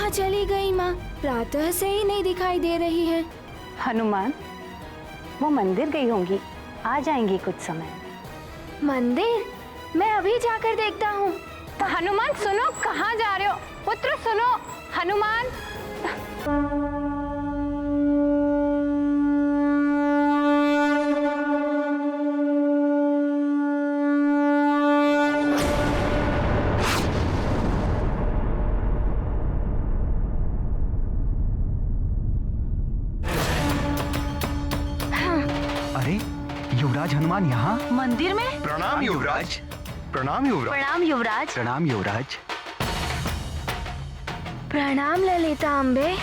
कहाँ चली गई माँ? प्रातः से ही नहीं दिखाई दे रही है। हनुमान, वो मंदिर गई होंगी, आ जाएंगी कुछ समय। मंदिर? मैं अभी जाकर देखता हूँ। हनुमान सुनो, कहाँ जा रहे हो? पुत्र सुनो, हनुमान। अरे युवराज हनुमान यहाँ? मंदिर में? प्रणाम युवराज। प्रणाम युवराज। प्रणाम युवराज। प्रणाम युवराज। प्रणाम ललिता अम्बे।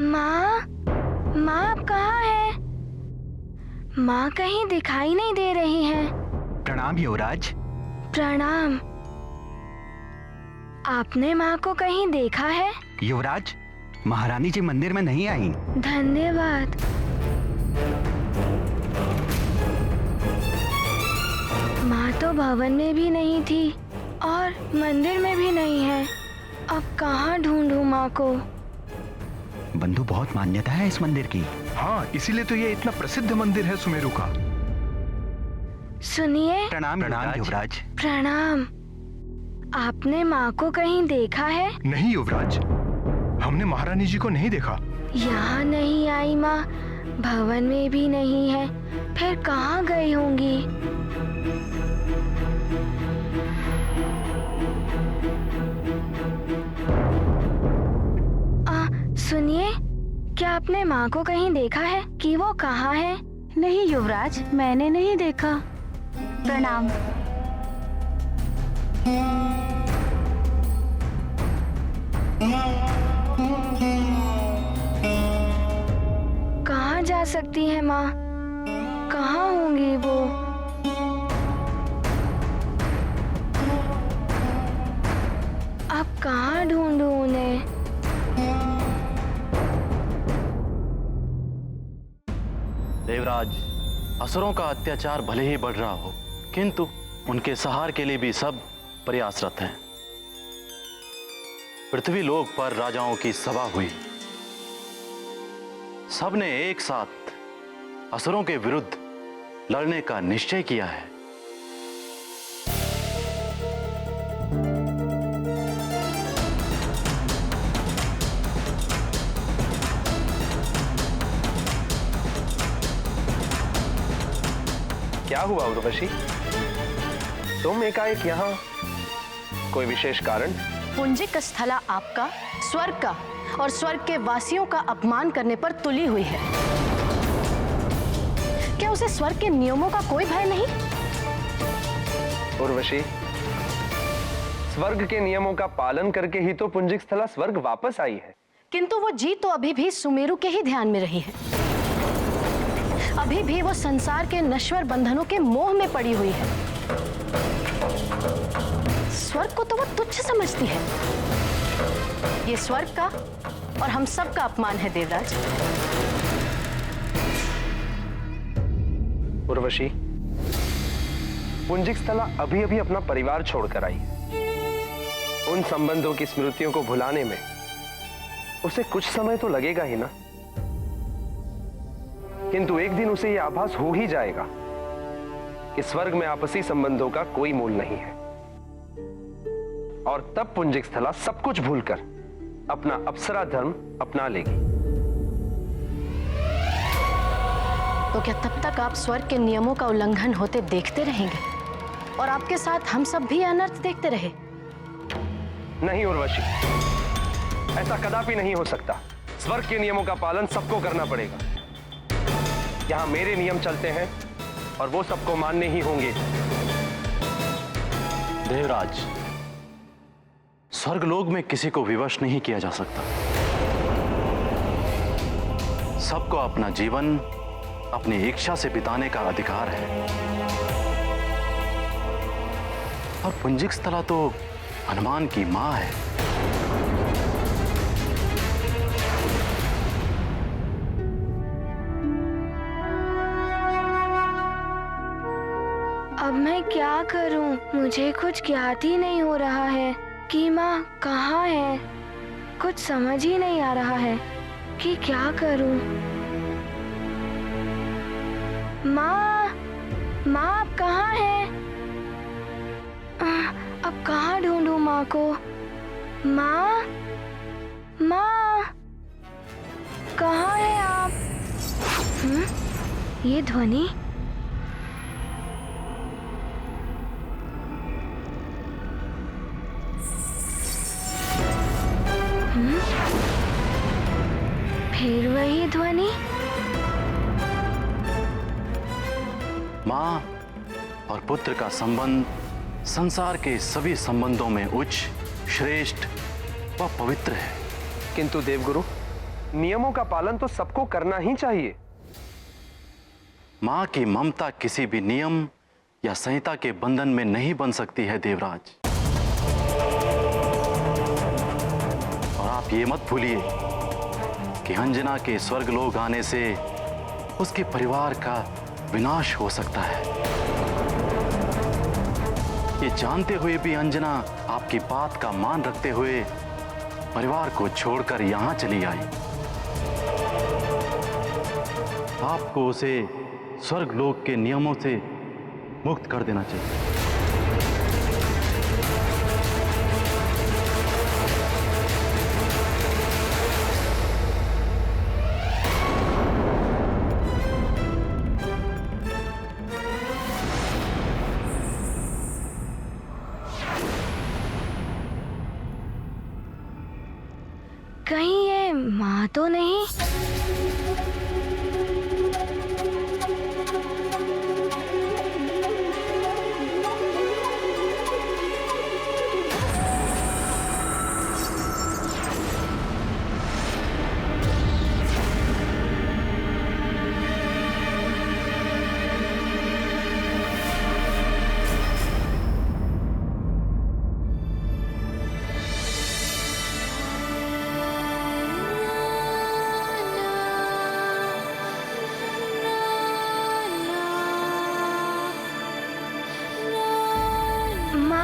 माँ, माँ आप कहाँ है? माँ कहीं दिखाई नहीं दे रही हैं। प्रणाम युवराज। प्रणाम। आपने माँ को कहीं देखा है? युवराज, महारानी जी मंदिर में नहीं आई। धन्यवाद। माँ तो भवन में भी नहीं थी और मंदिर में भी नहीं है। अब कहाँ ढूंढूं माँ को? बंधु, बहुत मान्यता है इस मंदिर की। हाँ, इसीलिए तो ये इतना प्रसिद्ध मंदिर है सुमेरु का। सुनिए। प्रणाम युवराज। प्रणाम। आपने माँ को कहीं देखा है? नहीं युवराज, हमने महारानी जी को नहीं देखा। यहाँ नहीं आई माँ, भवन में भी नहीं है, फिर कहाँ गई होंगी? सुनिए, क्या आपने माँ को कहीं देखा है कि वो कहाँ है? नहीं युवराज, मैंने नहीं देखा। प्रणाम। कहाँ जा सकती है माँ? कहाँ होंगी वो? अब कहाँ ढूंढूं उन्हें? देवराज, असुरों का अत्याचार भले ही बढ़ रहा हो, किंतु उनके सहार के लिए भी सब प्रयासरत हैं। पृथ्वी लोक पर राजाओं की सभा हुई। सबने एक साथ असुरों के विरुद्ध लड़ने का निश्चय किया है। क्या हुआ उर्वशी? तुम एकाएक यहाँ, कोई विशेष कारण? पुंजिक स्थला आपका, स्वर्ग का और स्वर्ग के वासियों का अपमान करने पर तुली हुई है। क्या उसे स्वर्ग के नियमों का कोई भय नहीं? उर्वशी, स्वर्ग के नियमों का पालन करके ही तो पुंजिक स्थला स्वर्ग वापस आई है। किंतु वो जी तो अभी भी सुमेरु के ही ध्यान में रही है। अभी भी वो संसार के नश्वर बंधनों के मोह में पड़ी हुई है। स्वर्ग को तो वो तुच्छ समझती है। ये स्वर्ग का और हम सब का अपमान है देवराज। उर्वशी, पुंजिक स्थला अभी अभी अपना परिवार छोड़कर आई है। उन संबंधों की स्मृतियों को भुलाने में उसे कुछ समय तो लगेगा ही ना। किंतु एक दिन उसे यह आभास हो ही जाएगा कि स्वर्ग में आपसी संबंधों का कोई मूल नहीं है, और तब पुंजिक स्थला सब कुछ भूलकर अपना अप्सरा धर्म अपना लेगी। तो क्या तब तक आप स्वर्ग के नियमों का उल्लंघन होते देखते रहेंगे और आपके साथ हम सब भी अनर्थ देखते रहे? नहीं उर्वशी, ऐसा कदापि नहीं हो सकता। स्वर्ग के नियमों का पालन सबको करना पड़ेगा। यहां मेरे नियम चलते हैं और वो सबको मानने ही होंगे। देवराज, स्वर्गलोक में किसी को विवश नहीं किया जा सकता। सबको अपना जीवन अपनी इच्छा से बिताने का अधिकार है। और पुंजिक स्थला तो हनुमान की मां है। अब मैं क्या करूं? मुझे कुछ ज्ञात ही नहीं हो रहा है कि माँ कहाँ है। कुछ समझ ही नहीं आ रहा है कि क्या करूं। माँ, माँ आप कहाँ हैं? अब कहाँ ढूंढूं माँ को? माँ, माँ, कहाँ है आप? ये ध्वनि? फिर वही ध्वनि? माँ और पुत्र का संबंध संसार के सभी संबंधों में उच्च, श्रेष्ठ व पवित्र है। किंतु देवगुरु, नियमों का पालन तो सबको करना ही चाहिए। माँ की ममता किसी भी नियम या संहिता के बंधन में नहीं बन सकती है देवराज। और आप ये मत भूलिए कि अंजना के स्वर्गलोक आने से उसके परिवार का विनाश हो सकता है। ये जानते हुए भी अंजना आपकी बात का मान रखते हुए परिवार को छोड़कर यहां चली आई। आपको उसे स्वर्गलोक के नियमों से मुक्त कर देना चाहिए। कहीं ये माँ तो नहीं? माँ?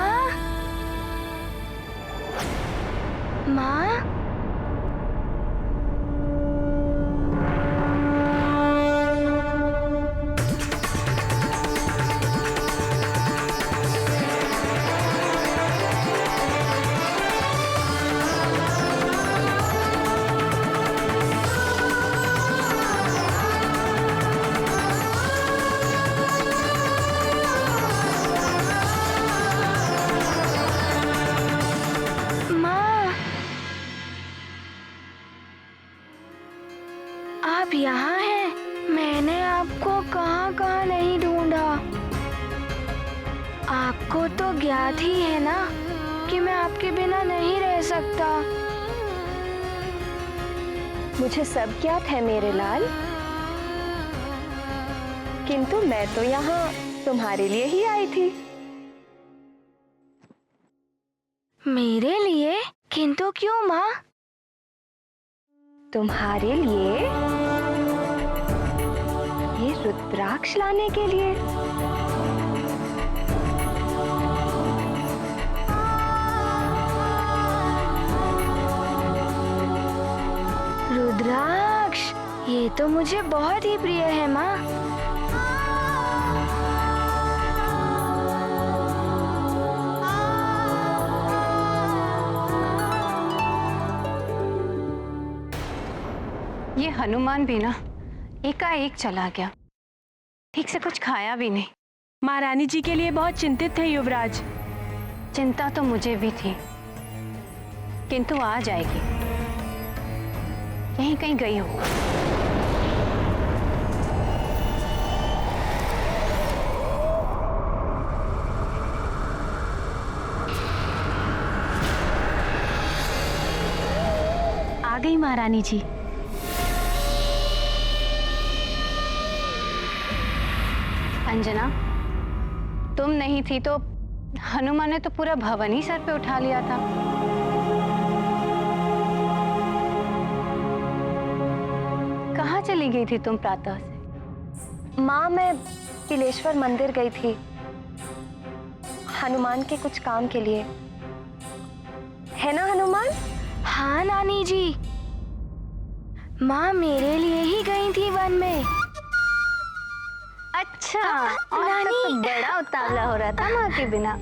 आप यहाँ हैं? मैंने आपको कहाँ कहाँ नहीं ढूंढा। आपको तो ज्ञात ही है ना कि मैं आपके बिना नहीं रह सकता। मुझे सब ज्ञात है मेरे लाल, किंतु मैं तो यहाँ तुम्हारे लिए ही आई थी। मेरे लिए? किंतु क्यों माँ? तुम्हारे लिए ये रुद्राक्ष लाने के लिए। रुद्राक्ष, ये तो मुझे बहुत ही प्रिय है माँ। ये हनुमान भी ना एकाएक चला गया, ठीक से कुछ खाया भी नहीं। महारानी जी के लिए बहुत चिंतित थे युवराज। चिंता तो मुझे भी थी, किंतु आ जाएगी। यहीं कहीं गई हो। आ गई महारानी जी। अंजना, तुम नहीं थी तो हनुमान ने तो पूरा भवन ही सर पे उठा लिया था। कहाँ चली गई थी तुम प्रातः से? माँ, मैं तिलेश्वर मंदिर गई थी। हनुमान के कुछ काम के लिए, है ना हनुमान? हाँ नानी जी, माँ मेरे लिए ही गई थी वन में। अच्छा, और तब तो बड़ा उतावला हो रहा था माँ के बिना,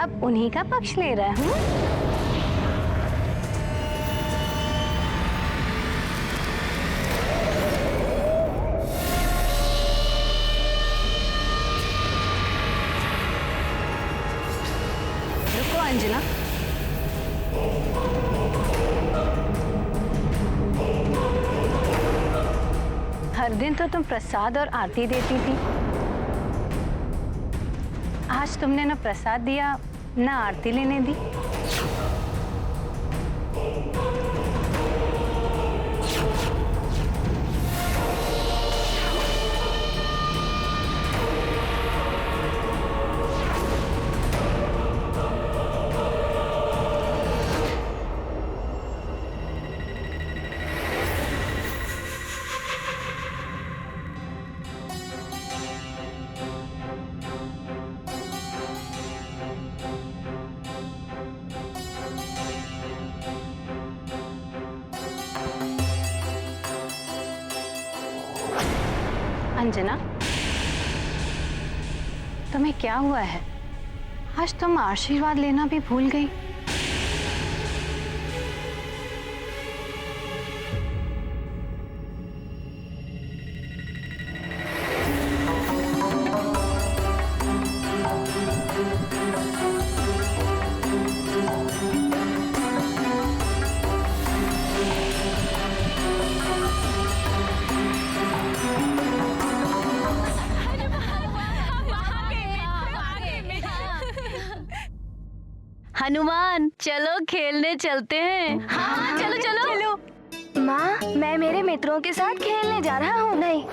अब उन्हीं का पक्ष ले रहा हूँ। रुको अंजना, हर दिन तो तुम प्रसाद और आरती देती थी, आज तुमने ना प्रसाद दिया ना आरती लेने दी। अंजना, तुम्हें क्या हुआ है? आज तुम आशीर्वाद लेना भी भूल गई। हनुमान चलो खेलने चलते हैं। हाँ चलो चलो चलो। माँ मैं मेरे मित्रों के साथ खेलने जा रहा हूँ। नहीं,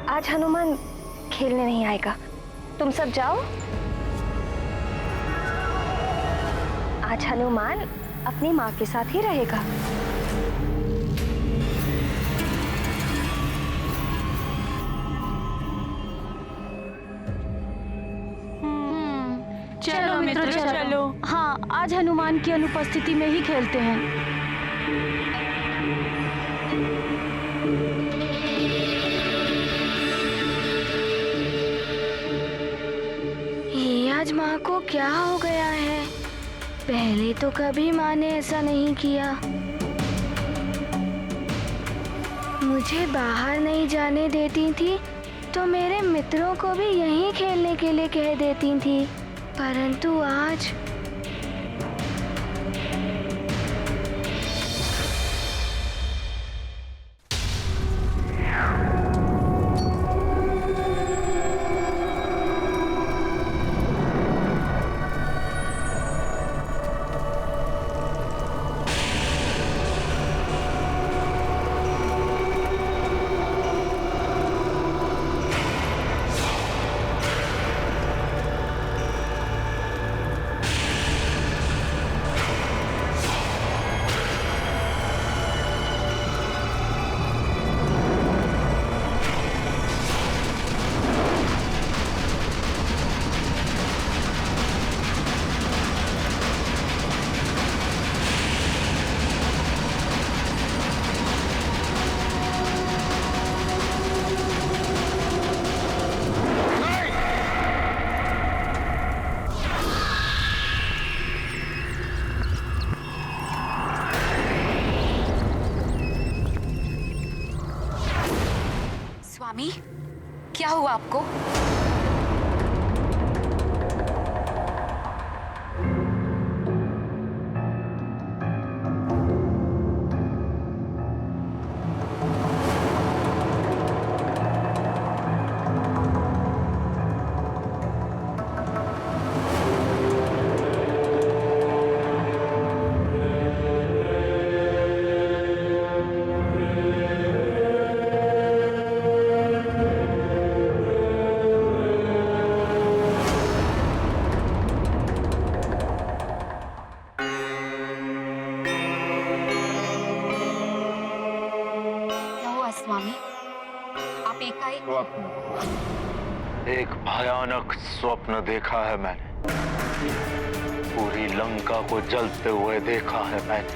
आज हनुमान खेलने नहीं आएगा, तुम सब जाओ। आज हनुमान अपनी माँ के साथ ही रहेगा। चलो मित्रों चलो। हाँ आज हनुमान की अनुपस्थिति में ही खेलते हैं। ये आज माँ को क्या हो गया है? पहले तो कभी माँ ने ऐसा नहीं किया। मुझे बाहर नहीं जाने देती थी तो मेरे मित्रों को भी यहीं खेलने के लिए कह देती थी, परंतु आज स्वामी, क्या हुआ आपको? का एक भयानक स्वप्न देखा है मैंने। पूरी लंका को जलते हुए देखा है मैंने।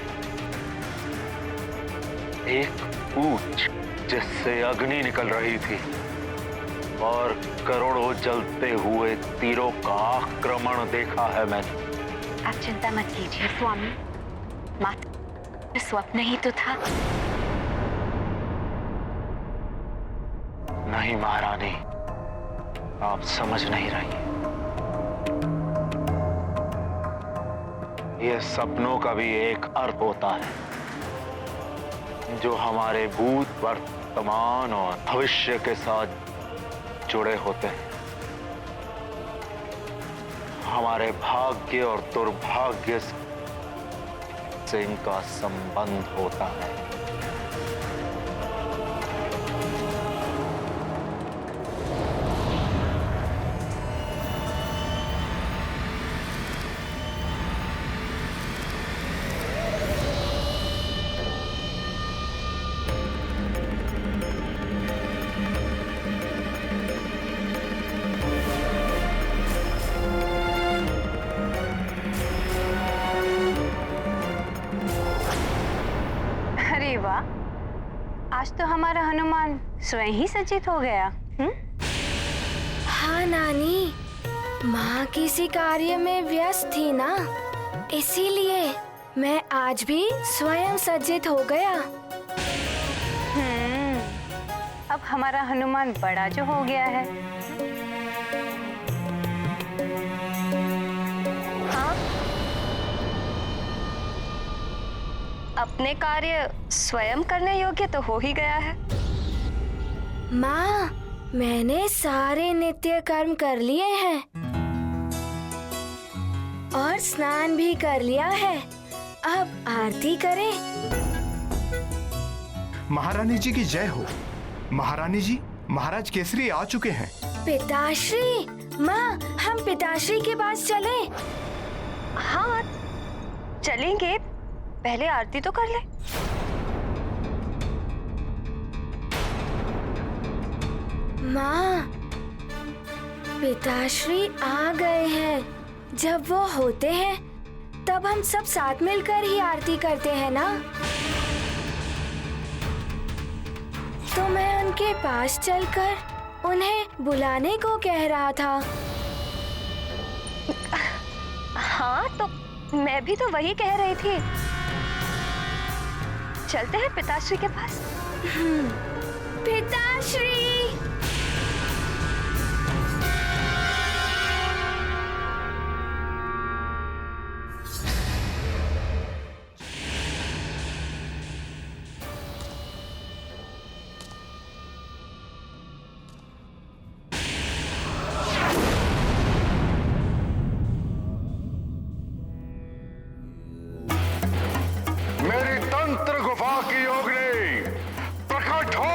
एक पूंछ जिससे अग्नि निकल रही थी और करोड़ों जलते हुए तीरों का आक्रमण देखा है मैंने। आप चिंता मत कीजिए स्वामी, मात्र स्वप्न ही तो था। नहीं महारानी, आप समझ नहीं रही। ये सपनों का भी एक अर्थ होता है जो हमारे भूत, वर्तमान और भविष्य के साथ जुड़े होते हैं। हमारे भाग्य और दुर्भाग्य से इनका संबंध होता है। अरे वाह, आज तो हमारा हनुमान स्वयं ही सचेत हो गया। हाँ नानी, माँ किसी कार्य में व्यस्त थी ना, इसीलिए मैं आज भी स्वयं सज्जित हो गया। अब हमारा हनुमान बड़ा जो हो गया है। अपने कार्य स्वयं करने योग्य तो हो ही गया है। माँ, मैंने सारे नित्य कर्म कर लिए हैं और स्नान भी कर लिया है। अब आरती करें। महारानी जी की जय हो। महारानी जी, महाराज केसरी आ चुके हैं। पिताश्री, माँ हम पिताश्री के पास चलें? हाँ चलेंगे, पहले आरती तो कर ले। माँ, पिताश्री आ गए हैं। जब वो होते हैं तब हम सब साथ मिलकर ही आरती करते हैं ना। तो मैं उनके पास चलकर उन्हें बुलाने को कह रहा था। हाँ तो मैं भी तो वही कह रही थी। चलते हैं पिताश्री के पास। पिताश्री! मेरी तंत्र गुफा की योगिनी प्रकट हो।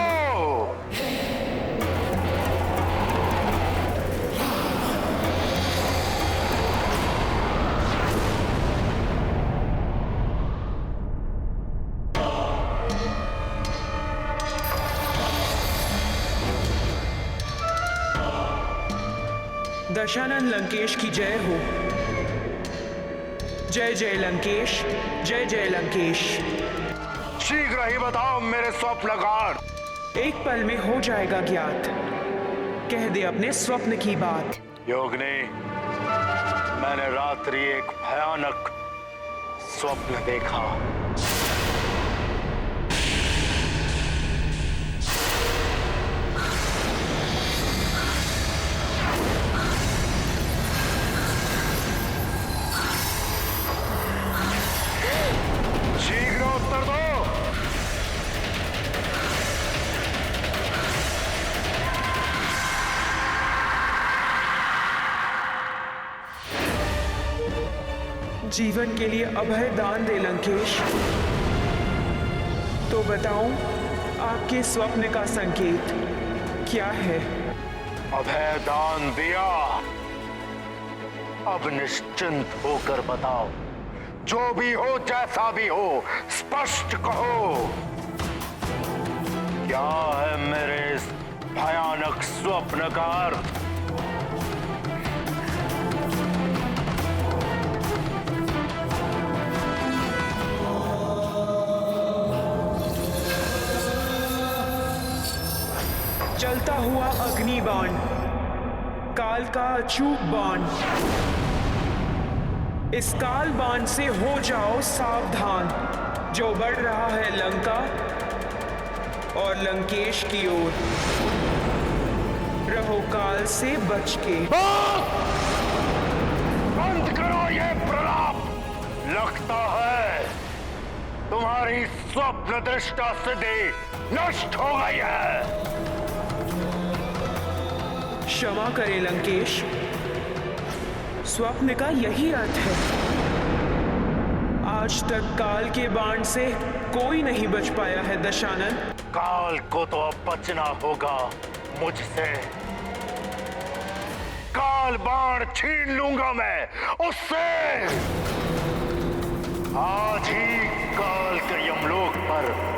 दशानन लंकेश की जय हो। जय जय लंकेश, जय जय लंकेश। शीघ्र ही बताओ मेरे स्वप्न का अर्थ। एक पल में हो जाएगा ज्ञात, कह दे अपने स्वप्न की बात। योगिनी, मैंने रात्रि एक भयानक स्वप्न देखा। शीघ्र उत्तर दो। जीवन के लिए अभय दान दे लंकेश। तो बताऊं, आपके स्वप्न का संकेत क्या है? अभय दान दिया। अब निश्चिंत होकर बताओ, जो भी हो जैसा भी हो स्पष्ट कहो। क्या है मेरे इस भयानक स्वप्न का अर्थ। चलता हुआ अग्नि बाण, काल का अचूक बाण। इस काल बाण से हो जाओ सावधान, जो बढ़ रहा है लंका और लंकेश की ओर। रहो काल से बच के। बंद करो ये प्रलाप। लगता है तुम्हारी स्वप्न दृष्टा सिद्धि नष्ट हो गई है। क्षमा करे लंकेश, स्वप्न का यही अर्थ है। आज तक काल के बाण से कोई नहीं बच पाया है दशानन। काल को तो अब बचना होगा मुझसे। काल बाण छीन लूंगा मैं उससे। आज ही काल के यमलोक पर